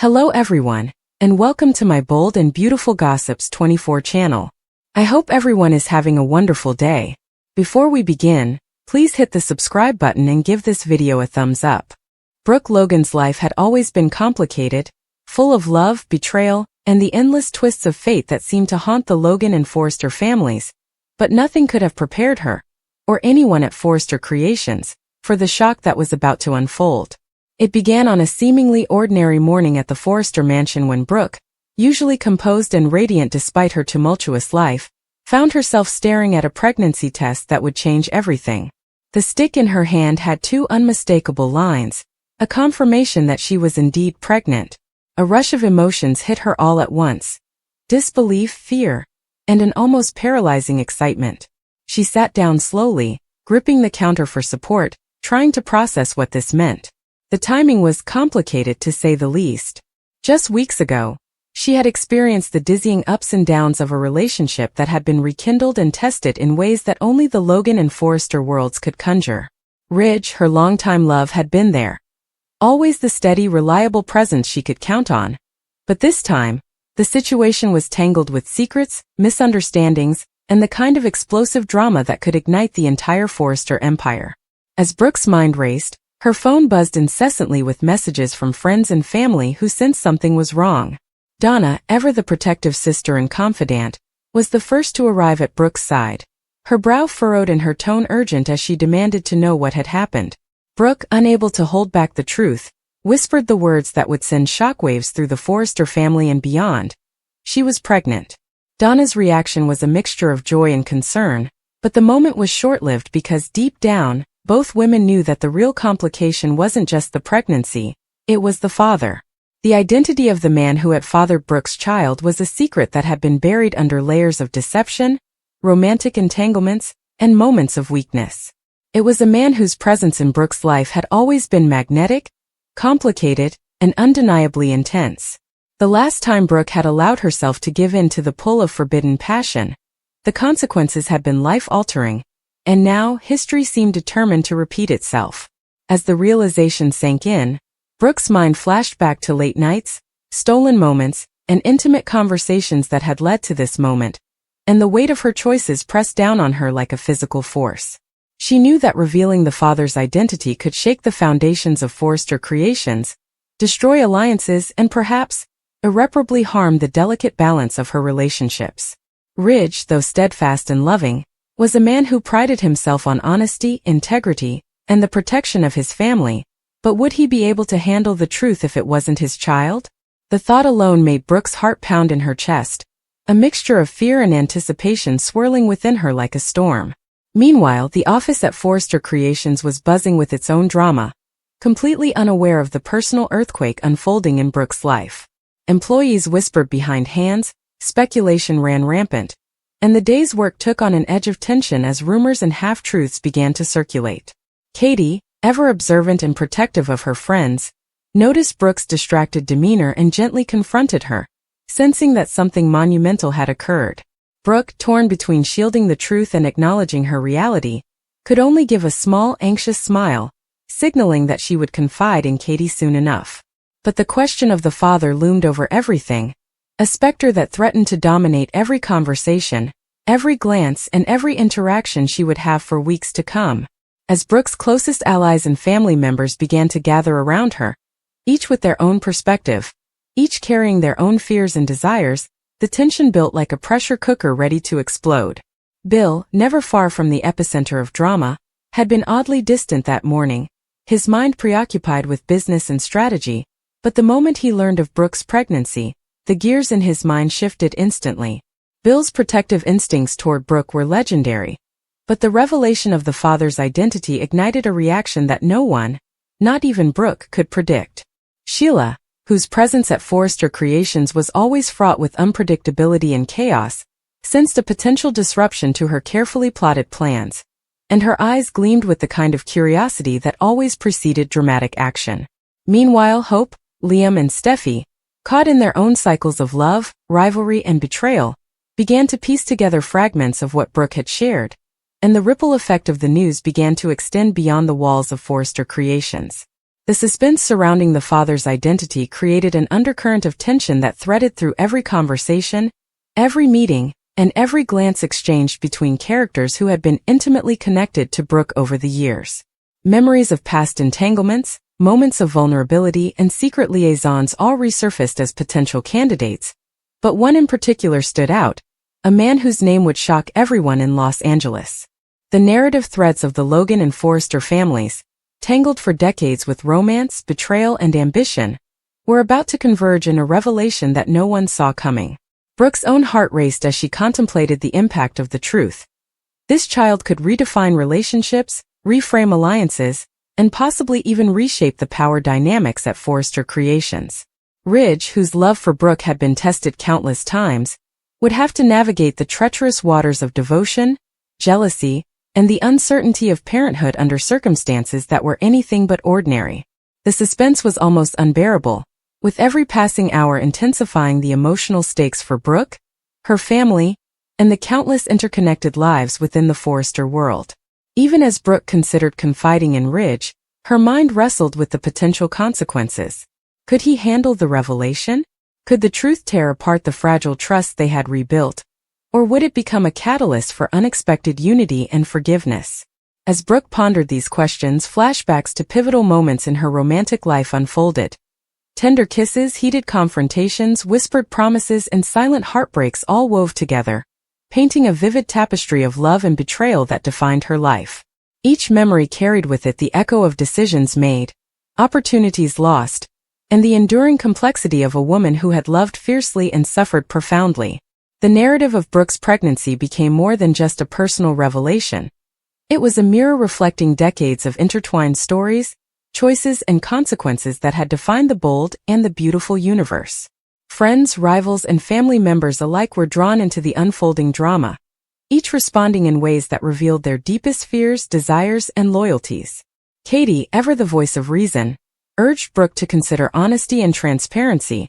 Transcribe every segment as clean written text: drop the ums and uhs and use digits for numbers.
Hello everyone, and welcome to my Bold and Beautiful Gossips 24 channel. I hope everyone is having a wonderful day. Before we begin, please hit the subscribe button and give this video a thumbs up. Brooke Logan's life had always been complicated, full of love, betrayal, and the endless twists of fate that seemed to haunt the Logan and Forrester families, but nothing could have prepared her, or anyone at Forrester Creations, for the shock that was about to unfold. It began on a seemingly ordinary morning at the Forrester mansion when Brooke, usually composed and radiant despite her tumultuous life, found herself staring at a pregnancy test that would change everything. The stick in her hand had two unmistakable lines, a confirmation that she was indeed pregnant. A rush of emotions hit her all at once: disbelief, fear, and an almost paralyzing excitement. She sat down slowly, gripping the counter for support, trying to process what this meant. The timing was complicated to say the least. Just weeks ago, she had experienced the dizzying ups and downs of a relationship that had been rekindled and tested in ways that only the Logan and Forrester worlds could conjure. Ridge, her longtime love, had been there. Always the steady, reliable presence she could count on. But this time, the situation was tangled with secrets, misunderstandings, and the kind of explosive drama that could ignite the entire Forrester empire. As Brooke's mind raced, her phone buzzed incessantly with messages from friends and family who sensed something was wrong. Donna, ever the protective sister and confidant, was the first to arrive at Brooke's side. Her brow furrowed and her tone urgent as she demanded to know what had happened. Brooke, unable to hold back the truth, whispered the words that would send shockwaves through the Forrester family and beyond. She was pregnant. Donna's reaction was a mixture of joy and concern, but the moment was short-lived because deep down, both women knew that the real complication wasn't just the pregnancy, it was the father. The identity of the man who had fathered Brooke's child was a secret that had been buried under layers of deception, romantic entanglements, and moments of weakness. It was a man whose presence in Brooke's life had always been magnetic, complicated, and undeniably intense. The last time Brooke had allowed herself to give in to the pull of forbidden passion, the consequences had been life-altering, and now history seemed determined to repeat itself. As the realization sank in, Brooke's mind flashed back to late nights, stolen moments, and intimate conversations that had led to this moment, and the weight of her choices pressed down on her like a physical force. She knew that revealing the father's identity could shake the foundations of Forrester Creations, destroy alliances, and perhaps irreparably harm the delicate balance of her relationships. Ridge, though steadfast and loving, was a man who prided himself on honesty, integrity, and the protection of his family, but would he be able to handle the truth if it wasn't his child? The thought alone made Brooke's heart pound in her chest, a mixture of fear and anticipation swirling within her like a storm. Meanwhile, the office at Forrester Creations was buzzing with its own drama, completely unaware of the personal earthquake unfolding in Brooke's life. Employees whispered behind hands, speculation ran rampant, and the day's work took on an edge of tension as rumors and half-truths began to circulate. Katie, ever observant and protective of her friends, noticed Brooke's distracted demeanor and gently confronted her, sensing that something monumental had occurred. Brooke, torn between shielding the truth and acknowledging her reality, could only give a small, anxious smile, signaling that she would confide in Katie soon enough. But the question of the father loomed over everything, a specter that threatened to dominate every conversation, every glance, and every interaction she would have for weeks to come. As Brooke's closest allies and family members began to gather around her, each with their own perspective, each carrying their own fears and desires, the tension built like a pressure cooker ready to explode. Bill, never far from the epicenter of drama, had been oddly distant that morning, his mind preoccupied with business and strategy, but the moment he learned of Brooke's pregnancy, the gears in his mind shifted instantly. Bill's protective instincts toward Brooke were legendary, but the revelation of the father's identity ignited a reaction that no one, not even Brooke, could predict. Sheila, whose presence at Forrester Creations was always fraught with unpredictability and chaos, sensed a potential disruption to her carefully plotted plans, and her eyes gleamed with the kind of curiosity that always preceded dramatic action. Meanwhile, Hope, Liam, and Steffi, caught in their own cycles of love, rivalry, and betrayal, began to piece together fragments of what Brooke had shared, and the ripple effect of the news began to extend beyond the walls of Forrester Creations. The suspense surrounding the father's identity created an undercurrent of tension that threaded through every conversation, every meeting, and every glance exchanged between characters who had been intimately connected to Brooke over the years. Memories of past entanglements, moments of vulnerability, and secret liaisons all resurfaced as potential candidates, but one in particular stood out, a man whose name would shock everyone in Los Angeles. The narrative threads of the Logan and Forrester families, tangled for decades with romance, betrayal, and ambition, were about to converge in a revelation that no one saw coming. Brooke's own heart raced as she contemplated the impact of the truth. This child could redefine relationships, reframe alliances, and possibly even reshape the power dynamics at Forrester Creations. Ridge, whose love for Brooke had been tested countless times, would have to navigate the treacherous waters of devotion, jealousy, and the uncertainty of parenthood under circumstances that were anything but ordinary. The suspense was almost unbearable, with every passing hour intensifying the emotional stakes for Brooke, her family, and the countless interconnected lives within the Forrester world. Even as Brooke considered confiding in Ridge, her mind wrestled with the potential consequences. Could he handle the revelation? Could the truth tear apart the fragile trust they had rebuilt? Or would it become a catalyst for unexpected unity and forgiveness? As Brooke pondered these questions, flashbacks to pivotal moments in her romantic life unfolded. Tender kisses, heated confrontations, whispered promises, and silent heartbreaks all wove together, painting a vivid tapestry of love and betrayal that defined her life. Each memory carried with it the echo of decisions made, opportunities lost, and the enduring complexity of a woman who had loved fiercely and suffered profoundly. The narrative of Brooke's pregnancy became more than just a personal revelation. It was a mirror reflecting decades of intertwined stories, choices, and consequences that had defined the bold and the beautiful universe. Friends, rivals, and family members alike were drawn into the unfolding drama, each responding in ways that revealed their deepest fears, desires, and loyalties. Katie, ever the voice of reason, urged Brooke to consider honesty and transparency,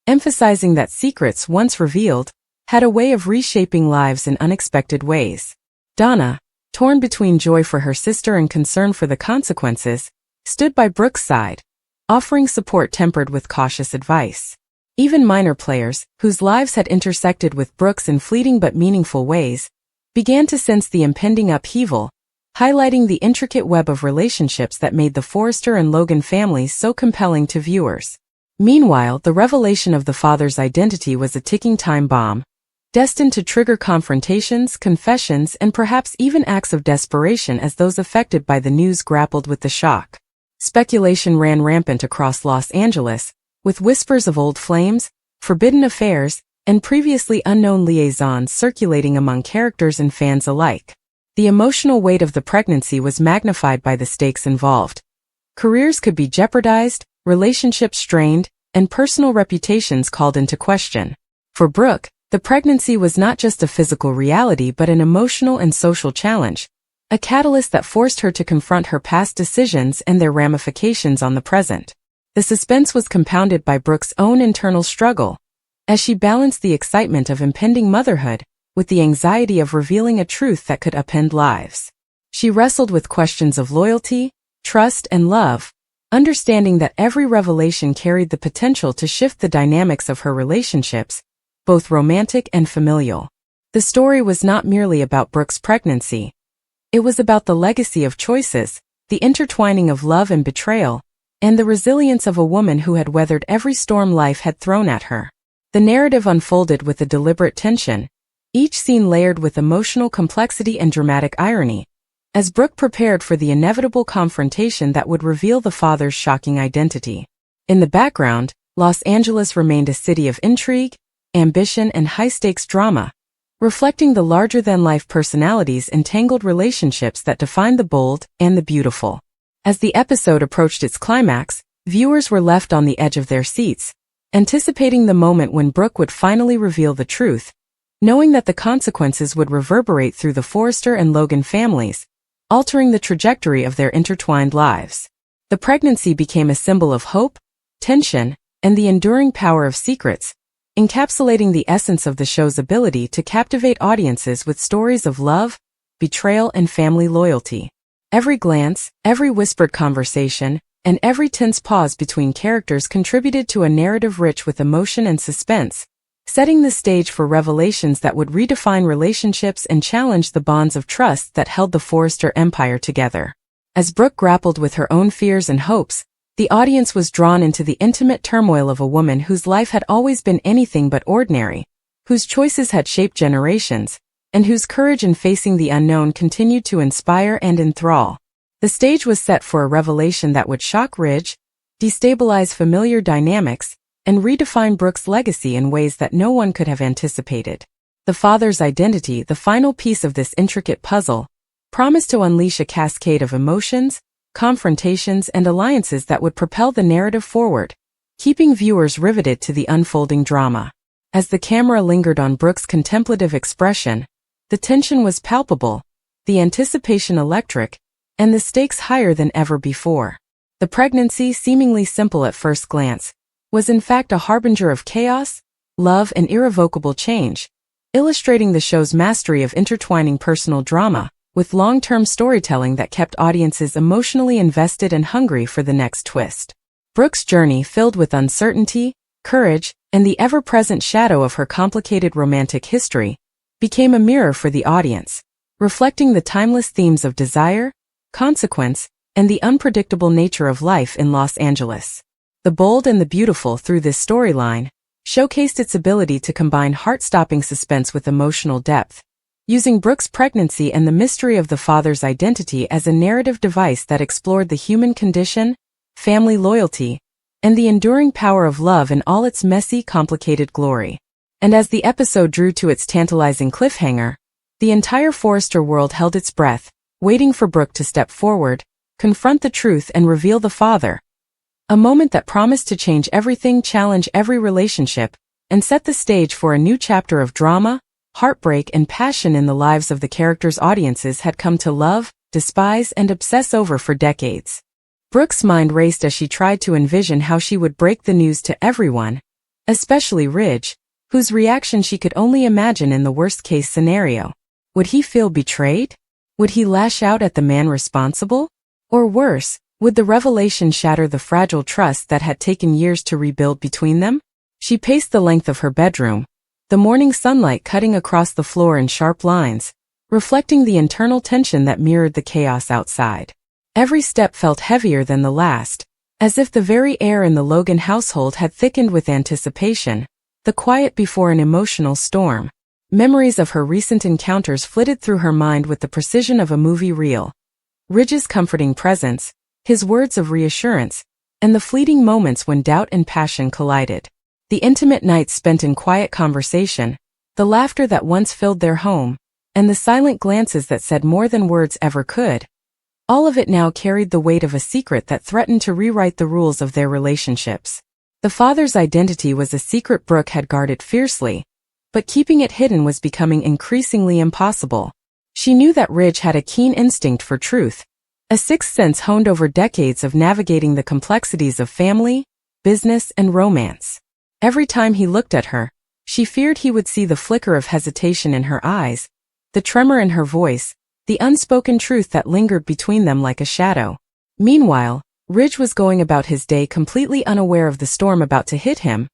emphasizing that secrets, once revealed, had a way of reshaping lives in unexpected ways. Donna, torn between joy for her sister and concern for the consequences, stood by Brooke's side, offering support tempered with cautious advice. Even minor players, whose lives had intersected with Brooke's in fleeting but meaningful ways, began to sense the impending upheaval, highlighting the intricate web of relationships that made the Forrester and Logan families so compelling to viewers. Meanwhile, the revelation of the father's identity was a ticking time bomb, destined to trigger confrontations, confessions, and perhaps even acts of desperation as those affected by the news grappled with the shock. Speculation ran rampant across Los Angeles, with whispers of old flames, forbidden affairs, and previously unknown liaisons circulating among characters and fans alike. The emotional weight of the pregnancy was magnified by the stakes involved. Careers could be jeopardized, relationships strained, and personal reputations called into question. For Brooke, the pregnancy was not just a physical reality but an emotional and social challenge, a catalyst that forced her to confront her past decisions and their ramifications on the present. The suspense was compounded by Brooke's own internal struggle, as she balanced the excitement of impending motherhood with the anxiety of revealing a truth that could upend lives. She wrestled with questions of loyalty, trust, and love, understanding that every revelation carried the potential to shift the dynamics of her relationships, both romantic and familial. The story was not merely about Brooke's pregnancy. It was about the legacy of choices, the intertwining of love and betrayal, and the resilience of a woman who had weathered every storm life had thrown at her. The narrative unfolded with a deliberate tension, each scene layered with emotional complexity and dramatic irony, as Brooke prepared for the inevitable confrontation that would reveal the father's shocking identity. In the background, Los Angeles remained a city of intrigue, ambition, and high-stakes drama, reflecting the larger-than-life personalities and tangled relationships that defined the bold and the beautiful. As the episode approached its climax, viewers were left on the edge of their seats, anticipating the moment when Brooke would finally reveal the truth, knowing that the consequences would reverberate through the Forrester and Logan families, altering the trajectory of their intertwined lives. The pregnancy became a symbol of hope, tension, and the enduring power of secrets, encapsulating the essence of the show's ability to captivate audiences with stories of love, betrayal, and family loyalty. Every glance, every whispered conversation, and every tense pause between characters contributed to a narrative rich with emotion and suspense, setting the stage for revelations that would redefine relationships and challenge the bonds of trust that held the Forrester empire together. As Brooke grappled with her own fears and hopes, the audience was drawn into the intimate turmoil of a woman whose life had always been anything but ordinary, whose choices had shaped generations, and whose courage in facing the unknown continued to inspire and enthrall. The stage was set for a revelation that would shock Ridge, destabilize familiar dynamics, and redefine Brooke's legacy in ways that no one could have anticipated. The father's identity, the final piece of this intricate puzzle, promised to unleash a cascade of emotions, confrontations, and alliances that would propel the narrative forward, keeping viewers riveted to the unfolding drama. As the camera lingered on Brooke's contemplative expression, the tension was palpable, the anticipation electric, and the stakes higher than ever before. The pregnancy, seemingly simple at first glance, was in fact a harbinger of chaos, love, and irrevocable change, illustrating the show's mastery of intertwining personal drama with long-term storytelling that kept audiences emotionally invested and hungry for the next twist. Brooke's journey, filled with uncertainty, courage, and the ever-present shadow of her complicated romantic history, became a mirror for the audience, reflecting the timeless themes of desire, consequence, and the unpredictable nature of life in Los Angeles. The Bold and the Beautiful, through this storyline, showcased its ability to combine heart-stopping suspense with emotional depth, using Brooke's pregnancy and the mystery of the father's identity as a narrative device that explored the human condition, family loyalty, and the enduring power of love in all its messy, complicated glory. And as the episode drew to its tantalizing cliffhanger, the entire Forrester world held its breath, waiting for Brooke to step forward, confront the truth, and reveal the father. A moment that promised to change everything, challenge every relationship, and set the stage for a new chapter of drama, heartbreak, and passion in the lives of the characters audiences had come to love, despise, and obsess over for decades. Brooke's mind raced as she tried to envision how she would break the news to everyone, especially Ridge, whose reaction she could only imagine in the worst-case scenario. Would he feel betrayed? Would he lash out at the man responsible? Or worse, would the revelation shatter the fragile trust that had taken years to rebuild between them? She paced the length of her bedroom, the morning sunlight cutting across the floor in sharp lines, reflecting the internal tension that mirrored the chaos outside. Every step felt heavier than the last, as if the very air in the Logan household had thickened with anticipation, the quiet before an emotional storm. Memories of her recent encounters flitted through her mind with the precision of a movie reel. Ridge's comforting presence, his words of reassurance, and the fleeting moments when doubt and passion collided. The intimate nights spent in quiet conversation, the laughter that once filled their home, and the silent glances that said more than words ever could. All of it now carried the weight of a secret that threatened to rewrite the rules of their relationships. The father's identity was a secret Brooke had guarded fiercely, but keeping it hidden was becoming increasingly impossible. She knew that Ridge had a keen instinct for truth, a sixth sense honed over decades of navigating the complexities of family, business, and romance. Every time he looked at her, she feared he would see the flicker of hesitation in her eyes, the tremor in her voice, the unspoken truth that lingered between them like a shadow. Meanwhile, Ridge was going about his day completely unaware of the storm about to hit him,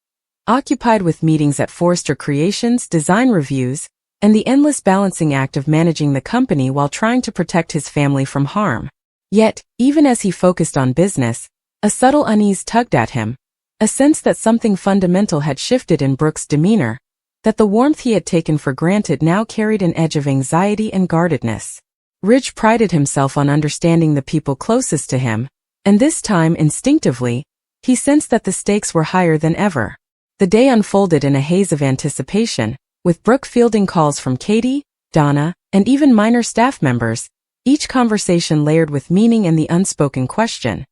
occupied with meetings at Forrester Creations, design reviews, and the endless balancing act of managing the company while trying to protect his family from harm. Yet, even as he focused on business, a subtle unease tugged at him, a sense that something fundamental had shifted in Brooke's demeanor, that the warmth he had taken for granted now carried an edge of anxiety and guardedness. Ridge prided himself on understanding the people closest to him, and this time, instinctively, he sensed that the stakes were higher than ever. The day unfolded in a haze of anticipation, with Brooke fielding calls from Katie, Donna, and even minor staff members, each conversation layered with meaning and the unspoken question,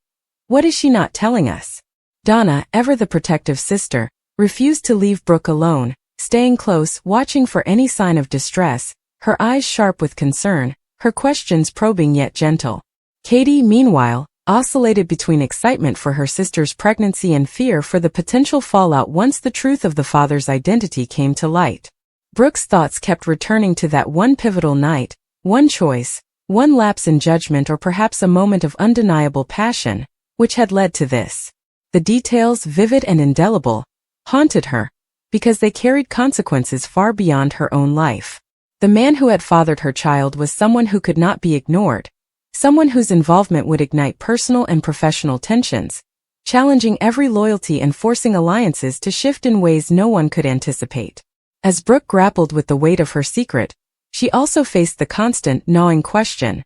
"What is she not telling us?" Donna, ever the protective sister, refused to leave Brooke alone, staying close, watching for any sign of distress, her eyes sharp with concern, her questions probing yet gentle. Katie, meanwhile, oscillated between excitement for her sister's pregnancy and fear for the potential fallout once the truth of the father's identity came to light. Brooke's thoughts kept returning to that one pivotal night, one choice, one lapse in judgment, or perhaps a moment of undeniable passion, which had led to this. The details, vivid and indelible, haunted her, because they carried consequences far beyond her own life. The man who had fathered her child was someone who could not be ignored, someone whose involvement would ignite personal and professional tensions, challenging every loyalty and forcing alliances to shift in ways no one could anticipate. As Brooke grappled with the weight of her secret, she also faced the constant, gnawing question: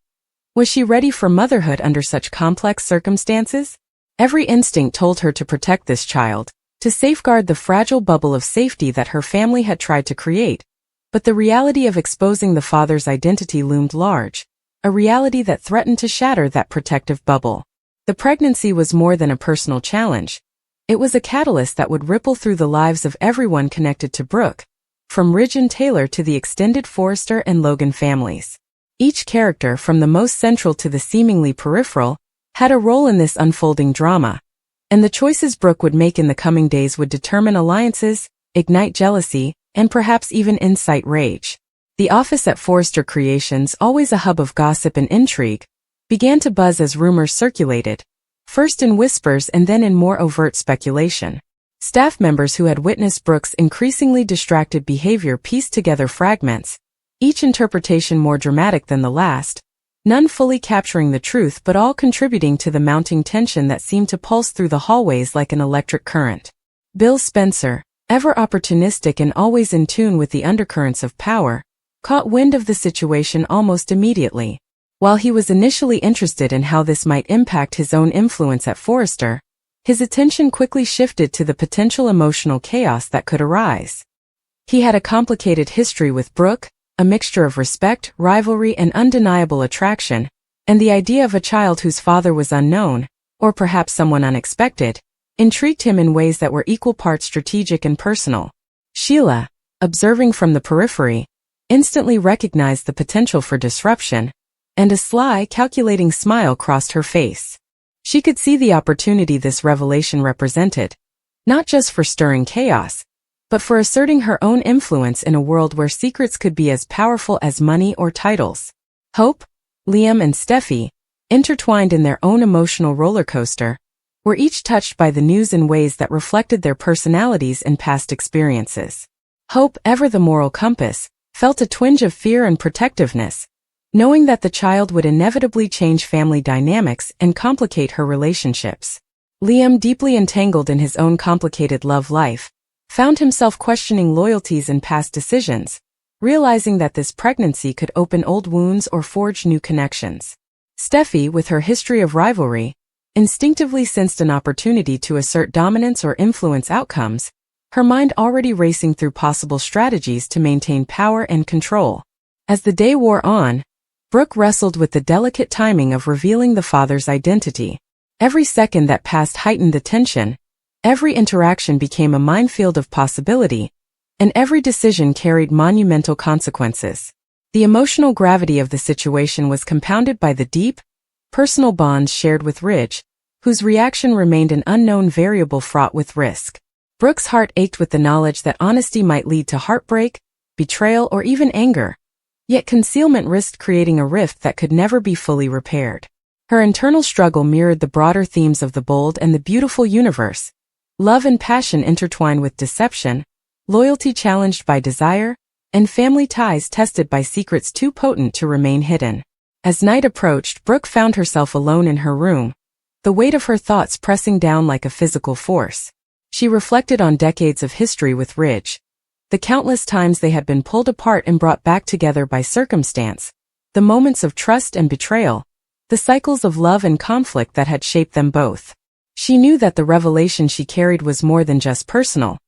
was she ready for motherhood under such complex circumstances? Every instinct told her to protect this child, to safeguard the fragile bubble of safety that her family had tried to create. But the reality of exposing the father's identity loomed large, a reality that threatened to shatter that protective bubble. The pregnancy was more than a personal challenge. It was a catalyst that would ripple through the lives of everyone connected to Brooke, from Ridge and Taylor to the extended Forrester and Logan families. Each character, from the most central to the seemingly peripheral, had a role in this unfolding drama, and the choices Brooke would make in the coming days would determine alliances, ignite jealousy, and perhaps even incite rage. The office at Forrester Creations, always a hub of gossip and intrigue, began to buzz as rumors circulated, first in whispers and then in more overt speculation. Staff members who had witnessed Brooke's increasingly distracted behavior pieced together fragments, each interpretation more dramatic than the last, none fully capturing the truth but all contributing to the mounting tension that seemed to pulse through the hallways like an electric current. Bill Spencer, ever opportunistic and always in tune with the undercurrents of power, caught wind of the situation almost immediately. While he was initially interested in how this might impact his own influence at Forrester, his attention quickly shifted to the potential emotional chaos that could arise. He had a complicated history with Brooke, a mixture of respect, rivalry, and undeniable attraction, and the idea of a child whose father was unknown, or perhaps someone unexpected, intrigued him in ways that were equal parts strategic and personal. Sheila, observing from the periphery, instantly recognized the potential for disruption, and a sly, calculating smile crossed her face. She could see the opportunity this revelation represented, not just for stirring chaos, but for asserting her own influence in a world where secrets could be as powerful as money or titles. Hope, Liam, and Steffi, intertwined in their own emotional roller coaster, were each touched by the news in ways that reflected their personalities and past experiences. Hope, ever the moral compass, felt a twinge of fear and protectiveness, knowing that the child would inevitably change family dynamics and complicate her relationships. Liam, deeply entangled in his own complicated love life, found himself questioning loyalties and past decisions, realizing that this pregnancy could open old wounds or forge new connections. Steffi, with her history of rivalry, instinctively sensed an opportunity to assert dominance or influence outcomes, her mind already racing through possible strategies to maintain power and control. As the day wore on, Brooke wrestled with the delicate timing of revealing the father's identity. Every second that passed heightened the tension, every interaction became a minefield of possibility, and every decision carried monumental consequences. The emotional gravity of the situation was compounded by the deep, personal bonds shared with Ridge, whose reaction remained an unknown variable fraught with risk. Brooke's heart ached with the knowledge that honesty might lead to heartbreak, betrayal, or even anger, yet concealment risked creating a rift that could never be fully repaired. Her internal struggle mirrored the broader themes of the bold and the beautiful universe: love and passion intertwined with deception, loyalty challenged by desire, and family ties tested by secrets too potent to remain hidden. As night approached, Brooke found herself alone in her room, the weight of her thoughts pressing down like a physical force. She reflected on decades of history with Ridge, the countless times they had been pulled apart and brought back together by circumstance, the moments of trust and betrayal, the cycles of love and conflict that had shaped them both. She knew that the revelation she carried was more than just personal.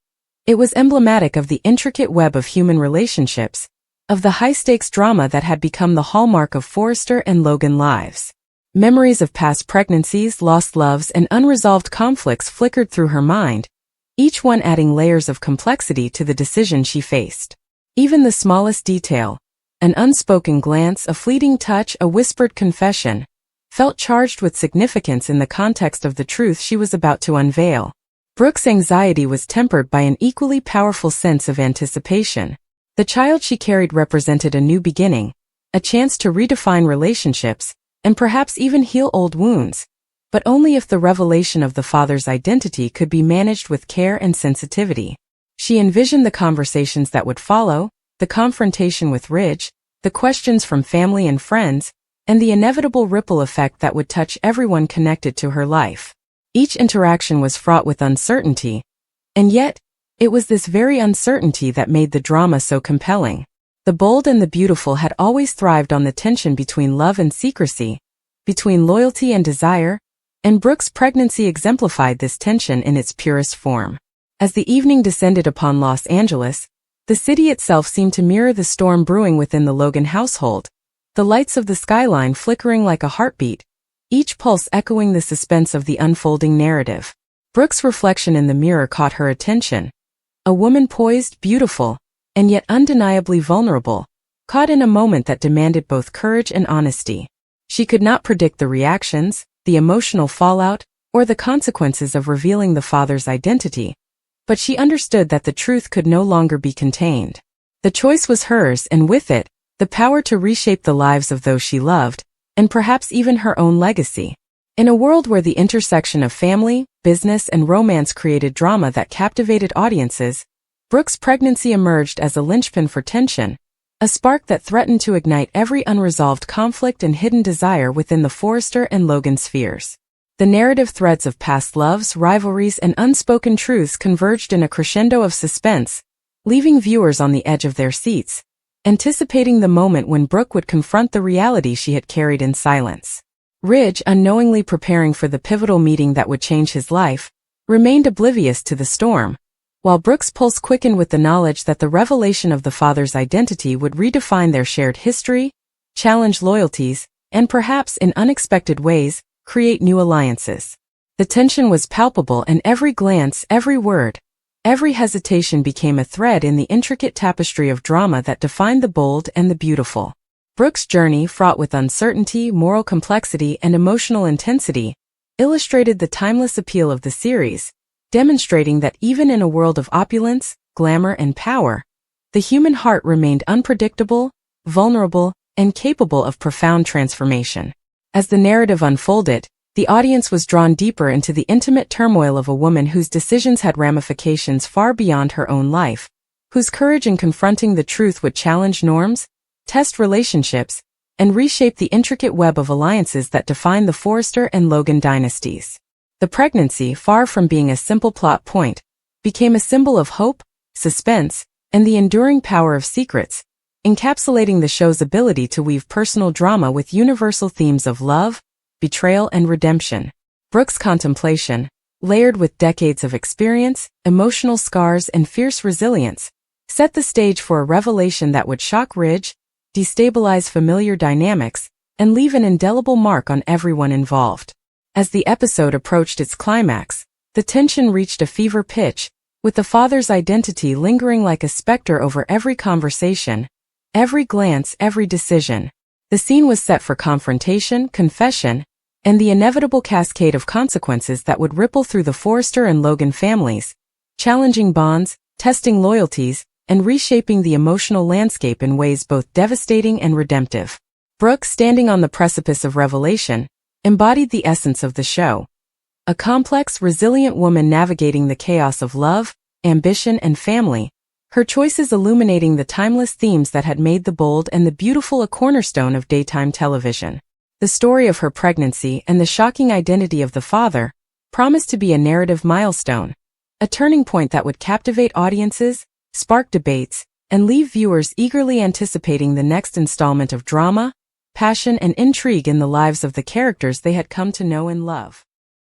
It was emblematic of the intricate web of human relationships, of the high-stakes drama that had become the hallmark of Forrester and Logan lives. Memories of past pregnancies, lost loves, and unresolved conflicts flickered through her mind, each one adding layers of complexity to the decision she faced. Even the smallest detail, an unspoken glance, a fleeting touch, a whispered confession, felt charged with significance in the context of the truth she was about to unveil. Brooke's anxiety was tempered by an equally powerful sense of anticipation. The child she carried represented a new beginning, a chance to redefine relationships, and perhaps even heal old wounds. but only if the revelation of the father's identity could be managed with care and sensitivity. She envisioned the conversations that would follow, the confrontation with Ridge, the questions from family and friends, and the inevitable ripple effect that would touch everyone connected to her life. Each interaction was fraught with uncertainty, and yet, it was this very uncertainty that made the drama so compelling. The Bold and the Beautiful had always thrived on the tension between love and secrecy, between loyalty and desire, and Brooke's pregnancy exemplified this tension in its purest form. As the evening descended upon Los Angeles, the city itself seemed to mirror the storm brewing within the Logan household, the lights of the skyline flickering like a heartbeat, each pulse echoing the suspense of the unfolding narrative. Brooke's reflection in the mirror caught her attention. A woman poised, beautiful, and yet undeniably vulnerable, caught in a moment that demanded both courage and honesty. She could not predict the reactions, the emotional fallout, or the consequences of revealing the father's identity, but she understood that the truth could no longer be contained. The choice was hers, and with it, the power to reshape the lives of those she loved, and perhaps even her own legacy. In a world where the intersection of family, business, and romance created drama that captivated audiences, Brooke's pregnancy emerged as a linchpin for tension, a spark that threatened to ignite every unresolved conflict and hidden desire within the Forrester and Logan spheres. The narrative threads of past loves, rivalries, and unspoken truths converged in a crescendo of suspense, leaving viewers on the edge of their seats, anticipating the moment when Brooke would confront the reality she had carried in silence. Ridge, unknowingly preparing for the pivotal meeting that would change his life, remained oblivious to the storm, while Brooke's pulse quickened with the knowledge that the revelation of the father's identity would redefine their shared history, challenge loyalties, and perhaps in unexpected ways, create new alliances. The tension was palpable, and every glance, every word, every hesitation became a thread in the intricate tapestry of drama that defined the Bold and the Beautiful. Brooke's journey, fraught with uncertainty, moral complexity, and emotional intensity, illustrated the timeless appeal of the series, demonstrating that even in a world of opulence, glamour, and power, the human heart remained unpredictable, vulnerable, and capable of profound transformation. As the narrative unfolded, the audience was drawn deeper into the intimate turmoil of a woman whose decisions had ramifications far beyond her own life, whose courage in confronting the truth would challenge norms, test relationships, and reshape the intricate web of alliances that define the Forrester and Logan dynasties. The pregnancy, far from being a simple plot point, became a symbol of hope, suspense, and the enduring power of secrets, encapsulating the show's ability to weave personal drama with universal themes of love, betrayal, and redemption. Brooke's contemplation, layered with decades of experience, emotional scars, and fierce resilience, set the stage for a revelation that would shock Ridge, destabilize familiar dynamics, and leave an indelible mark on everyone involved. As the episode approached its climax, the tension reached a fever pitch, with the father's identity lingering like a specter over every conversation, every glance, every decision. The scene was set for confrontation, confession, and the inevitable cascade of consequences that would ripple through the Forrester and Logan families, challenging bonds, testing loyalties, and reshaping the emotional landscape in ways both devastating and redemptive. Brooke, standing on the precipice of revelation, embodied the essence of the show. A complex, resilient woman navigating the chaos of love, ambition, and family, her choices illuminating the timeless themes that had made The Bold and the Beautiful a cornerstone of daytime television. The story of her pregnancy and the shocking identity of the father promised to be a narrative milestone, a turning point that would captivate audiences, spark debates, and leave viewers eagerly anticipating the next installment of drama, passion, and intrigue in the lives of the characters they had come to know and love.